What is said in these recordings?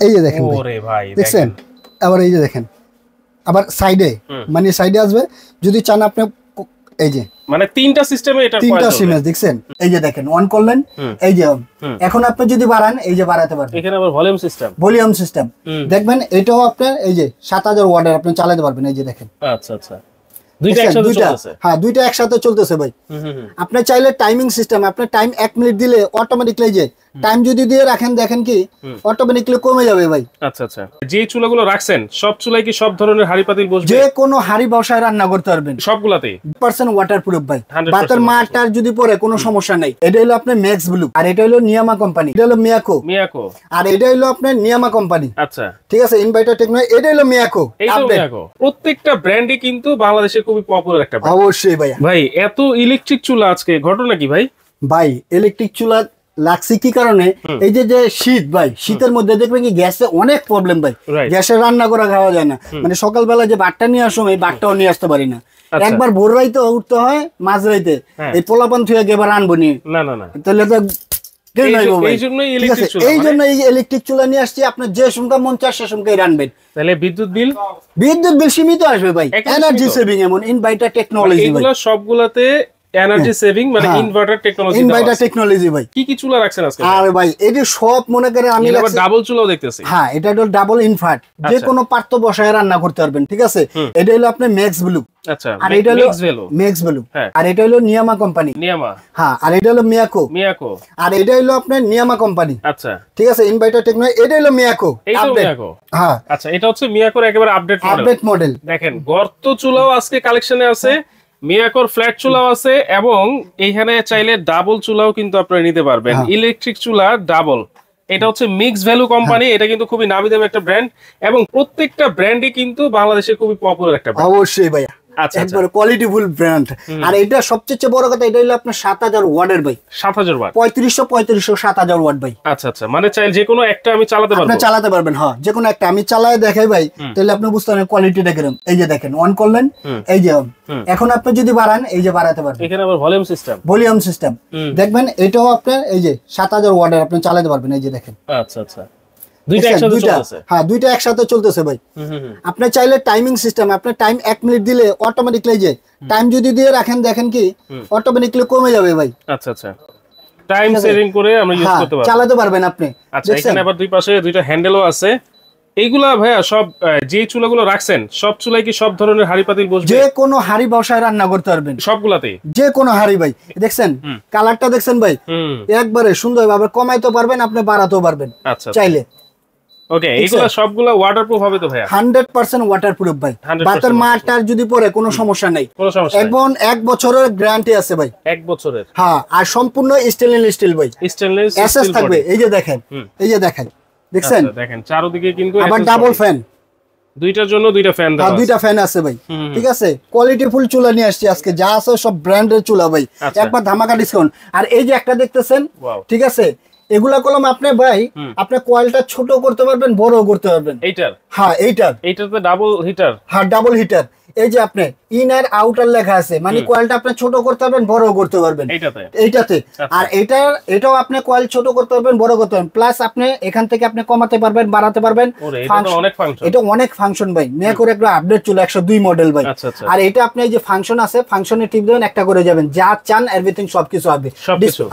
এই যে দেখেন দেখছেন, আবার এই যে দেখেন আবার সাইডে মানে সাইডে আসবে যদি চান আপনি, এই যে মানে তিনটা সিস্টেমে এটা তিনটা সিমেন্স দেখছেন, এই যে দেখেন অন করলেন, এই যে এখন আপনি যদি বাড়ান এই যে বাড়াতে পারবেন। এখানে আবার ভলিউম সিস্টেম দেখবেন এটাও আপনার এই যে 7000 ওয়াটের আপনি চালাতে পারবেন। এই যে দেখেন আচ্ছা আচ্ছা দুইটা একসাথে চলতেছে, হ্যাঁ দুইটা একসাথে চলতেছে ভাই। আপনি চাইলে টাইমিং সিস্টেম, আপনি টাইম 1 মিনিট দিলে অটোমেটিক্যালি যে টাইম যদি দিয়ে রাখেন দেখেন কি অটোমেটিক্যালি কমে যাবে ভাই। আচ্ছা আচ্ছা যে চুলাগুলো রাখছেন সব চুলায় কি সব ধরনের হাড়ি পাতিল বসবে? যে কোনো হাড়ি বসায় রান্না করতে পারবেন সবগুলাতেই 100% ওয়াটারপ্রুফ ভাই। বাতার মাটার যদি পড়ে কোনো সমস্যা নাই। এটা হলো আপনার ম্যাক্স ব্লু, আর এটা হলো নিয়ামা কোম্পানি, এটা হলো মিয়াকো, আর এটা হলো আপনার নিয়ামা কোম্পানি। আচ্ছা ঠিক আছে, ইনভার্টার টেকনোলজি, এটা হলো মিয়াকো। প্রত্যেকটা ব্র্যান্ডই কিন্তু বাংলাদেশে খুবই পপুলার একটা ব্র্যান্ড। অবশ্যই ভাই। ভাই এত ইলেকট্রিক চুলা আজকে ঘটনা কি ভাই? ভাই ইলেকট্রিক চুলা লাগছে কি কারণে, এই যে শীত ভাই, শীতের মধ্যে দেখবেন কি গ্যাসে অনেক প্রবলেম ভাই, গ্যাসে রান্না করা খাওয়া যায় না। মানে সকালবেলা যে বাটটা নিয়ে আসো এই বাটটাও নিয়ে আসতে পারি না, একবার ভোর রাইতে উঠতে হয়, মাঝ রাইতে এই পোলাপান থুয়ে এবার আনবো নি, না না না তাহলে তো এই জন্যই ইলেকট্রিক চুলা নিয়ে আসছি। আপনার যে সংখ্যা মন চায় সে সংখ্যায় রানবেন। তাহলে বিদ্যুৎ বিল সীমিত আসবে ভাই, এনার্জি সেভিং, এমন ইনভার্টার টেকনোলজি এগুলো সবগুলাতে এনার্জি সেভিং, মানে ইনভার্টার টেকনোলজি ভাই। কি কি চুলা রাখছেন আজকে? আরে ভাই এটি সব মনে করে আমি আবার ডাবল চুলাও দেখতেছি। হ্যাঁ এটা হলো ডাবল ইনভার্ট, যে কোনো পাত্র বসায় রান্না করতে পারবেন। ঠিক আছে, এটা হলো আপনার ম্যাক্স ব্লু। আচ্ছা, আর এটা হলো ম্যাক্স ব্লু, আর এটা হলো নিয়ামা কোম্পানি। হ্যাঁ, আর এটা হলো মিয়াকো, আর এটা হলো আপনার নিয়ামা কোম্পানি। আচ্ছা ঠিক আছে, ইনভার্টার টেকনোলজি, এটা হলো মিয়াকো। হ্যাঁ আচ্ছা, এটা হচ্ছে মিয়াকোর একেবারে আপডেট মডেল। দেখেন গর্ত চুলাও আজকে কালেকশনে আছে, মিয়াকোর ফ্ল্যাট চুলাও আছে, এবং এইখানে চাইলে ডাবল চুলাও কিন্তু আপনারা নিতে পারবেন। ইলেকট্রিক চুলা ডাবল, এটা হচ্ছে মিক্স ভ্যালু কোম্পানি। এটা কিন্তু খুবই নামি দামি একটা ব্র্যান্ড, এবং প্রত্যেকটা ব্র্যান্ডই কিন্তু বাংলাদেশে খুবই পপুলার একটা ব্র্যান্ড। অবশ্যই ভাইয়া, একবারে কোয়ালিটিফুল ব্র্যান্ড। আর এটা সবচেয়ে বড় কথা, এটা হলো আপনার 7000 ওয়াটের ভাই। 7000 ওয়াট, 3500 7000 ওয়াট ভাই। আচ্ছা আচ্ছা, মানে চাইলে যে কোনো একটা আমি চালাতে পারবো? আপনি চালাতে পারবেন, হ্যাঁ যে কোনো একটা আমি চালায় দেখাই ভাই, তাহলে আপনি বুঝতে পারবেন কোয়ালিটিটা কিরকম। এই যে দেখেন অন করলেন, এই যে এখন আপনি যদি বাড়ান এই যে বাড়াতে পারবেন। এখানে আবার ভলিউম সিস্টেম দেখবেন, এটাও আপনার এই যে 7000 ওয়াটের আপনি চালাতে পারবেন। এই যে দেখেন, আচ্ছা আচ্ছা দুইটা একসাথে চলতেছে ভাই। আপনি চাইলে টাইমিং সিস্টেম, আপনি টাইম 1 মিনিট দিলে অটোমেটিক্যালি যে টাইম যদি দিয়ে রাখেন দেখেন কি অটোমেটিক্যালি কমে যাবে ভাই। আচ্ছা আচ্ছা, টাইম সেটিং করে আমরা ইউজ করতে পারবো, চালাতে পারবেন আপনি। আচ্ছা, এখানে আবার দুই পাশে দুইটা হ্যান্ডেলও আছে। এইগুলা ভাইয়া সব যে চুলাগুলো রাখছেন সব চুলায় কি সব ধরনের হাড়ি পাতিল বসবে? যে কোনো হাড়ি বসায় রান্না করতে পারবেন সবগুলাতেই, যে কোনো হাড়ি ভাই। দেখছেন কালারটা দেখছেন ভাই, একবারে সুন্দর ভাবে কমাইতে পারবেন, আপনি বাড়াতেও পারবেন চাইলে। ওকে, এইগুলা সবগুলা ওয়াটারপ্রুফ হবে তো ভাইয়া? 100% ওয়াটারপ্রুফ ভাই। বাতার মাটার যদি পড়ে কোনো সমস্যা নাই, এবং 1 বছরের গ্যারান্টি আছে ভাই। 1 বছরের? হ্যাঁ, আর সম্পূর্ণ স্টেনলেস স্টিল ভাই, স্টেনলেস এসএস থাকবে। এই যে দেখেন, এই যে দেখেন, দেখছেন দেখেন চারদিকে কিন্তু আবার ডাবল ফ্যান, দুইটার জন্য দুইটা ফ্যান দাও, দুইটা ফ্যান আছে ভাই। ঠিক আছে, কোয়ালিটিফুল চুলা নিয়ে আসছি আজকে, যা আছে সব ব্র্যান্ডের চুলা ভাই, একবার ধামাকা ডিসকাউন্ট। আর এই যে একটা দেখতেছেন, ঠিক আছে, এগুলা কলম আপনি ভাই আপনি কয়েলটা ছোট করতে পারবেন, বড় করতে পারবেন। এইটার? হ্যাঁ এইটাতে ডাবল হিটার। হ্যাঁ ডাবল হিটার। এই যে আপনি ইনার আউটার লেখা আছে, মানে কয়েলটা আপনি ছোট করতে পারবেন, বড় করতে পারবেন এইটাতে। আর এটাও আপনি কয়েল ছোট করতে পারবেন, বড় করতে পারবেন, প্লাস আপনি এখান থেকে আপনি কমাতে পারবেন, বাড়াতে পারবেন। এটা অনেক ফাংশন ভাই, মেয়াকোর একটা আপডেট চলে 102 মডেল ভাই। আর এটা আপনি এই যে ফাংশন আছে, ফাংশনে টিপ দেবেন, একটা করে যাবেন, যা চান এভরিথিং সবকিছু হবে।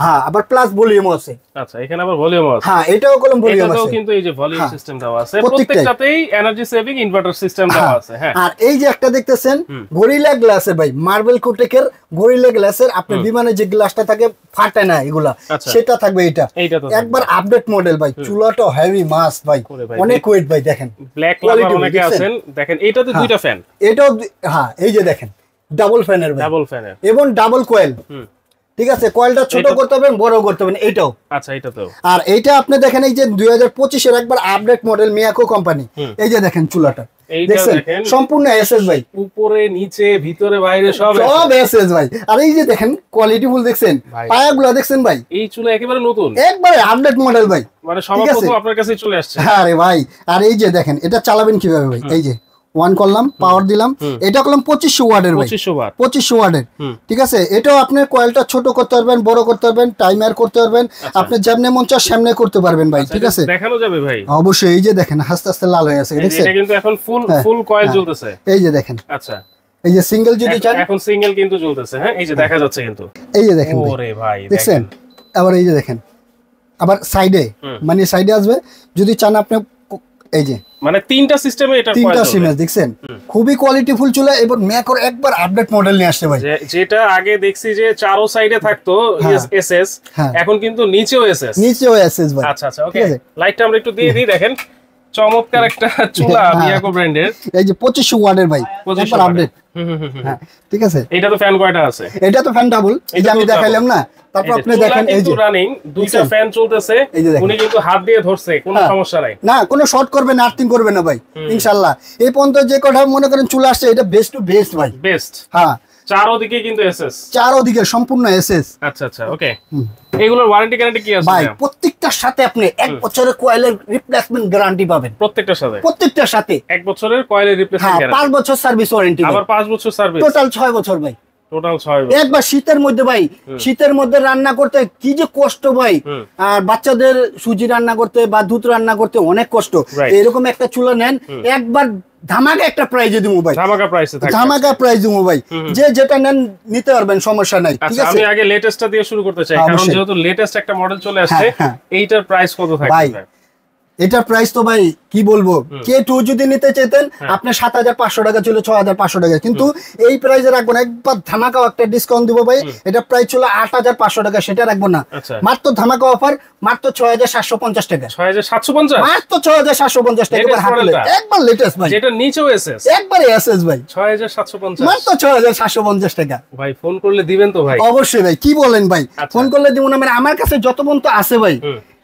হ্যাঁ, আবার প্লাস ভলিউম আছে। আচ্ছা, এখানে আবার ভলিউম আছে। হ্যাঁ, এটাও কলম ভলিউম আছে, এটাও কিন্তু এই যে ভলিউম সিস্টেম দেওয়া আছে, প্রত্যেকটাতেই এনার্জি সেভিং ইনভার্টার সিস্টেম দেওয়া আছে। হ্যাঁ, আর এই যে একটা দেখতেছেন গরিলা গ্লাসের ভাই, মার্বেল কোটেকের গরিলা গ্লাসের, আপনার বিমানে যে গ্লাসটা থাকে ফাটে না এগুলা, সেটা থাকবে। এটা একবার আপডেট মডেল ভাই, চুলাটা হেভি মাস ভাই, অনেক ওয়েট ভাই। দেখেন ব্ল্যাক কালার অনেকে আছেন, দেখেন এটাতে দুইটা ফ্যান, এটাও হ্যাঁ এই যে দেখেন ডাবল ফ্যানের ভাই, এবং ডাবল কয়েল। ঠিক আছে, কয়েলটা ছোট করতে হবে, বড় করতে হবে, এটাও। আচ্ছা, এটা তো। আর এইটা আপনি দেখেন, এই যে 2025 এর একবার আপডেট মডেল মিয়াকো কোম্পানি। এই যে দেখেন চুলাটা, দেখছেন সম্পূর্ণ এসএস ভাই, উপরে নিচে ভিতরে বাইরে সব এসএস ভাই। আর এই যে দেখেন কোয়ালিটি ফুল, দেখছেন পায়াগুলো দেখছেন ভাই, এই চুলা একেবারে নতুন, একবারে আপডেট মডেল ভাই, মানে সর্বপ্রথম আপনার কাছে চলে আসছে। আরে ভাই, আর এই যে দেখেন এটা চালাবেন কিভাবে ভাই, এই যে ওয়ান করলাম, পাওয়ার দিলাম, এটা করলাম 2500 ওয়াটের ভাই, 2500 ওয়াটের। ঠিক আছে, এটাও আপনি কয়েলটা ছোট করতে পারবেন, বড় করতে পারবেন, টাইমার করতে পারবেন, আপনি যেমনে মন চায় সেমনে করতে পারবেন ভাই। ঠিক আছে, দেখানো যাবে ভাই? অবশ্যই। এই যে দেখেন আস্তে আস্তে লাল হয়ে আছে, দেখছেন? এটা কিন্তু এখন ফুল কয়েল জ্বলতেছে, এই যে দেখেন। আচ্ছা, এই যে সিঙ্গেল যদি চান, এখন সিঙ্গেল কিন্তু জ্বলতেছে। হ্যাঁ, এই যে দেখা যাচ্ছে কিন্তু, এই যে দেখেন। ওরে ভাই দেখছেন? আবার এই যে দেখেন, আবার সাইডে, মানে সাইডে আসবে যদি চান আপনি। এই যে মানে তিনটা সিস্টেমে এটা তিনটা সিমেন্স, দেখছেন? খুবই কোয়ালিটিফুল চুলা। এবার মেয়াকর একবার আপডেট মডেল নিয়ে আসছে ভাই। যেটা আগে দেখছি যে চারো সাইডে থাকতো এসএস, এখন কিন্তু নিচেও এসএস, নিচেও এসএস ভাই। আচ্ছা আচ্ছা, ওকে। লাইটটা আমরা একটু দিয়ে দিই, দেখেন চমৎকার একটা চুলা মিয়াকো ব্র্যান্ডের। এই যে 2500 ওয়াটের ভাই, একবার আপডেট। হ্যাঁ, ঠিক আছে। এটা তো ফ্যান কয়টা আছে? এটা তো ফ্যান ডাবল, এই যে আমি দেখাইলাম না। তারপর আপনি দেখেন এই যে রানিং দুইটা ফ্যান চলতেছে, উনি কিন্তু হাত দিয়ে ধরছে, কোনো সমস্যা নাই, না কোনো শর্ট করবে না, আর্থিং করবে না ভাই, ইনশাআল্লাহ। এই পর্যন্ত যে কথা মনে করেন চুলা আসছে, এটা বেস্ট টু বেস্ট ভাই, বেস্ট। হ্যাঁ, চারোদিকে কিন্তু এসএস, চারোদিকে সম্পূর্ণ এসএস। আচ্ছা আচ্ছা, ওকে। এগুলোর ওয়ারেন্টি গ্যারান্টি কি আছে ভাই? প্রত্যেকটার সাথে আপনি 1 বছরের কয়েলের রিপ্লেসমেন্ট গ্যারান্টি পাবেন। প্রত্যেকটার সাথে? প্রত্যেকটার সাথে 1 বছরের কয়েলের রিপ্লেসমেন্ট গ্যারান্টি, 5 বছর সার্ভিস ওয়ারেন্টি, আবার 5 বছর সার্ভিস, টোটাল 6 বছর ভাই, টোটাল 6 বছর। একবার শীতের মধ্যে ভাই, শীতের মধ্যে রান্না করতে কি যে কষ্ট ভাই, আর বাচ্চাদের সুজি রান্না করতে বা দুধ রান্না করতে অনেক কষ্ট। এরকম একটা চুলা নেন, একবার ধামাকা একটা প্রাইজে দিমু ভাই, ধামাকা প্রাইসে থাকে, ধামাকা প্রাইজ দিমু ভাই। যে যেটা নেন নিতে পারবেন, সমস্যা নাই। ঠিক আছে, আমি আগে লেটেস্টটা দিয়ে শুরু করতে চাই, কারণ যেহেতু লেটেস্ট একটা মডেল চলে আসছে। এইটার প্রাইস কত থাকবে ভাই? এটার প্রাইস তো ভাই কি বলবো, K2 যদি নিতে চাইতেন আপনি 7500 টাকা ছিল, 6500 টাকা, কিন্তু এই প্রাইসে রাখবো না, একবার ধামাকা একটা ডিসকাউন্ট দিব ভাই। এটা প্রাইস ছিল 8500 টাকা, সেটা রাখবো না, মাত্র ধামাকা অফার, মাত্র 6750 টাকা। 6750, মাত্র 6750 টাকা, একবার লেটেস্ট ভাই, যেটা নিচেও এসএস, একবারে এসএস ভাই, 6750, মাত্র 6750 টাকা। ভাই ফোন করলে দিবেন তো ভাই? অবশ্যই ভাই, কি বলেন ভাই, ফোন করলে দিব না, মানে আমার কাছে যত পর্যন্ত আছে ভাই।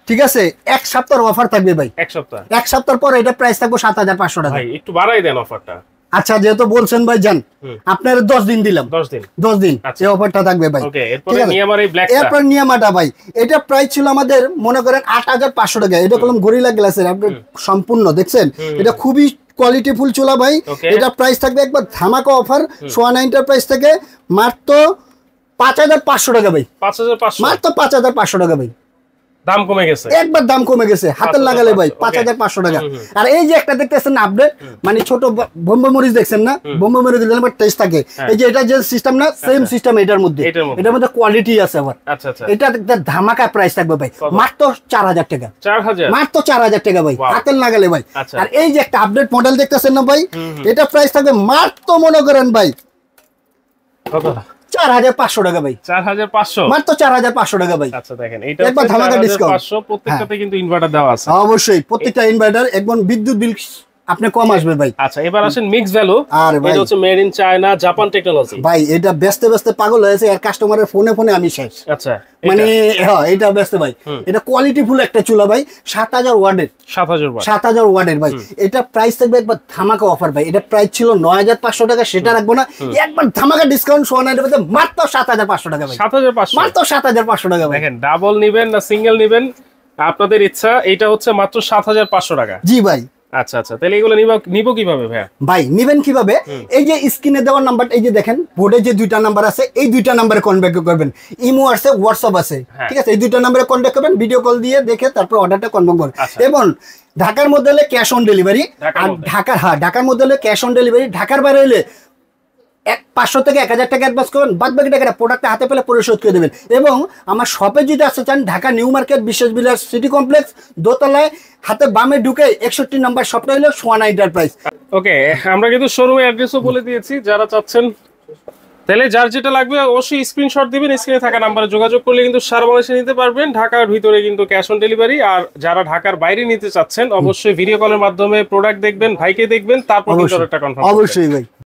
ঠিক আছে, 1 সপ্তাহের অফার থাকবে ভাই, 1 সপ্তাহ পর এটা প্রাইস থাকবে 7500 টাকা। ভাই একটু বাড়াই দেন অফারটা। আচ্ছা, যেহেতু বলছেন ভাই যান, আপনার 10 দিন দিলাম, 10 দিন এই অফারটা থাকবে ভাই। ওকে, এরপর নিয়ামার এই ব্ল্যাকটা, এরপর নিয়ামাটা ভাই, এটা প্রাইস ছিল আমাদের মনে করেন 8500 টাকা। এটা কলম গরিলা গ্লাসের, আপনি সম্পূর্ণ দেখছেন, এটা খুবই কোয়ালিটিফুল চুলা ভাই। এটা প্রাইস থাকবে একবার ধামাকা অফার, সোয়ান এন্টারপ্রাইজ থেকে মাত্র 5500 টাকা ভাই, 5500, মাত্র 5500 টাকা ভাই। দাম কমে গেছে, একবার দাম কমে গেছে, হাতের লাগালে ভাই 5500 টাকা। আর এই যে একটা দেখতেছেন না আপডেট, মানে ছোট বোম্বে মরিচ দেখছেন না, বোম্বে মরিচ দিলে আবার টেস্ট থাকে। এই যে এটা যে সিস্টেম না, সেম সিস্টেম এটার মধ্যে, এটার মধ্যে কোয়ালিটি আছে আবার। আচ্ছা আচ্ছা, এটা ধামাকা প্রাইস থাকবে ভাই, মাত্র 4000 টাকা, 4000, মাত্র 4000 টাকা ভাই, হাতের লাগালে ভাই। আর এই যে একটা আপডেট মডেল দেখতেছেন না ভাই, এটা প্রাইস থাকবে মাত্র মনে করেন ভাই কত? 4500 টাকা ভাই, 4500, মাত্র 4500 টাকা ভাই। আচ্ছা দেখেন, এইটা একবার ধামাকা ডিসকাউন্ট, 500 প্রত্যেকটাতে কিন্তু ইনভার্টার দেওয়া আছে। অবশ্যই প্রত্যেকটা ইনভার্টার, একদম বিদ্যুৎ বিল আপনি কম আসবে ভাই। আচ্ছা, এবার আসেন মিক্স ভ্যালু। এটা হচ্ছে made in China, Japan technology ভাই। এটা বেচতে বেচতে পাগল হয়েছে, আর কাস্টমারের ফোনে ফোনে আমি শেষ। আচ্ছা, মানে হ্যাঁ, এটা বেচতে ভাই, এটা কোয়ালিটিফুল একটা চুলা ভাই, 7000 ওয়াটের, 7000 ওয়াটের ভাই। এটা প্রাইস থাকবে একবার ধামাকা অফার ভাই। এটা প্রাইস ছিল 9500 টাকা, সেটা রাখবো না, একবার ধামাকা ডিসকাউন্ট সোনার মধ্যে মাত্র 7500 টাকা ভাই, 7500, মাত্র 7500 টাকা ভাই। দেখেন, ডাবল নেবেন না সিঙ্গেল নেবেন আপনাদের ইচ্ছা। এটা হচ্ছে মাত্র 7500 টাকা। জি ভাই। আচ্ছা আচ্ছা, তাহলে এগুলো নিবো কিভাবে ভাই? ভাই নিবেন কিভাবে, এই যে স্ক্রিনে দেওয়ার নাম্বারটা, এই যে দেখেন বোর্ডে যে দুইটা নাম্বার আছে, এই দুইটা নাম্বারে কন্ট্যাক্ট করবেন। ইমো আছে, হোয়াটসঅ্যাপ আছে, ঠিক আছে, এই দুইটা নাম্বারে কন্ট্যাক্ট করবেন, ভিডিও কল দিয়ে দেখে তারপর অর্ডারটা কনফার্ম করবেন। এবং ঢাকার মধ্যে হলে ক্যাশ অন ডেলিভারি, আর ঢাকার মধ্যে হলে ক্যাশ অন ডেলিভারি, ঢাকার বাইরে হলে 500 থেকে 1000 টাকা অ্যাডভান্স করবেন, বাদ বাকি টাকাটা প্রোডাক্টটা হাতে পেলে পরিশোধ করে দেবেন। এবং আমার শপে যদি আসতে চান, ঢাকা নিউ মার্কেট বিশ্বাস বিলাস সিটি কমপ্লেক্স দোতলায়, হাতে বামে ঢুকে 61 নম্বর শপটা হলো সোয়ান এন্টারপ্রাইজ। ওকে, আমরা কিন্তু শোরুমের অ্যাড্রেসও বলে দিয়েছি, যারা চাচ্ছেন তাহলে যার যেটা লাগবে অবশ্যই স্ক্রিনশট দিবেন, স্ক্রিনে থাকা নাম্বারে যোগাযোগ করলে কিন্তু সারা বাংলাদেশে নিতে পারবেন। ঢাকার ভিতরে কিন্তু ক্যাশ অন ডেলিভারি, আর যারা ঢাকার বাইরে নিতে চাচ্ছেন অবশ্যই ভিডিও কলের মাধ্যমে প্রোডাক্ট দেখবেন, ভাইকে দেখবেন, তারপর কিন্তু একটা কনফার্ম। অবশ্যই ভাই।